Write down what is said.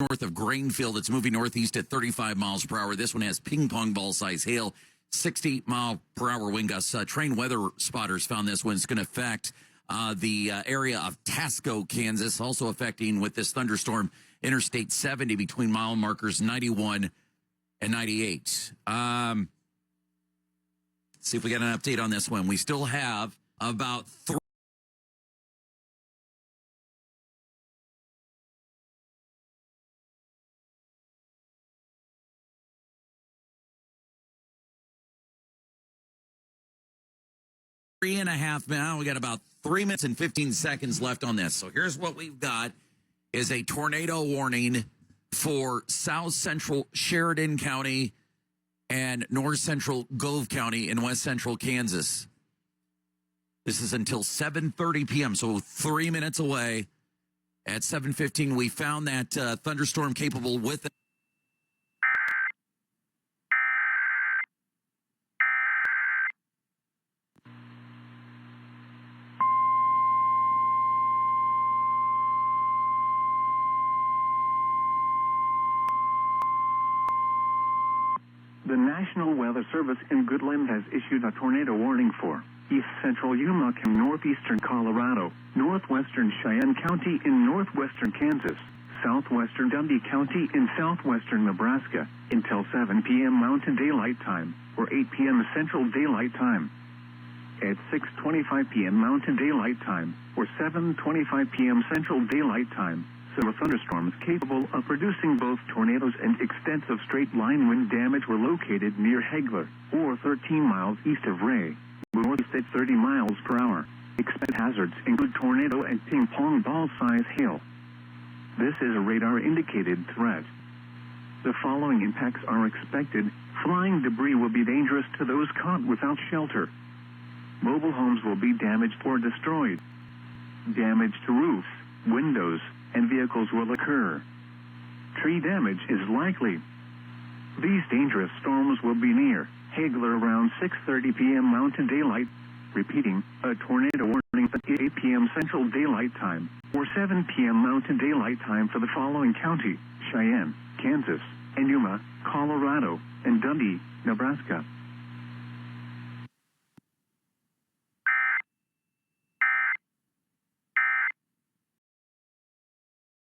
north of Grainfield. It's moving northeast at 35 miles per hour. This one has ping pong ball size hail, 60 mile per hour wind gusts. Train weather spotters found this one. It's going to affect the area of Tasco, Kansas, also affecting with this thunderstorm Interstate 70 between mile markers 91 and 98. See if we get an update on this one. We still have about 3.5 minutes. We got about 3 minutes and 15 seconds left on this. So here's what we've got is a tornado warning for South Central Sheridan County and North Central Gove County in West Central Kansas. This is until 7:30 p.m., so 3 minutes away. At 7:15, we found that thunderstorm capable with it. The National Weather Service in Goodland has issued a tornado warning for East Central Yuma in northeastern Colorado, northwestern Cheyenne County in northwestern Kansas, southwestern Dundee County in southwestern Nebraska until 7 p.m. Mountain Daylight Time or 8 p.m. Central Daylight Time. At 6:25 p.m. Mountain Daylight Time or 7:25 p.m. Central Daylight Time, severe thunderstorms capable of producing both tornadoes and extensive straight-line wind damage were located near Hegler, or 13 miles east of Ray, northeast at 30 miles per hour. Expected hazards include tornado and ping-pong ball-size hail. This is a radar-indicated threat. The following impacts are expected. Flying debris will be dangerous to those caught without shelter. Mobile homes will be damaged or destroyed. Damage to roofs, windows, and vehicles will occur. Tree damage is likely. These dangerous storms will be near Hagler around 6:30 p.m. Mountain Daylight. Repeating, a tornado warning at 8 p.m. Central Daylight Time or 7 p.m. Mountain Daylight Time for the following county: Cheyenne, Kansas, and Yuma, Colorado, and Dundee, Nebraska.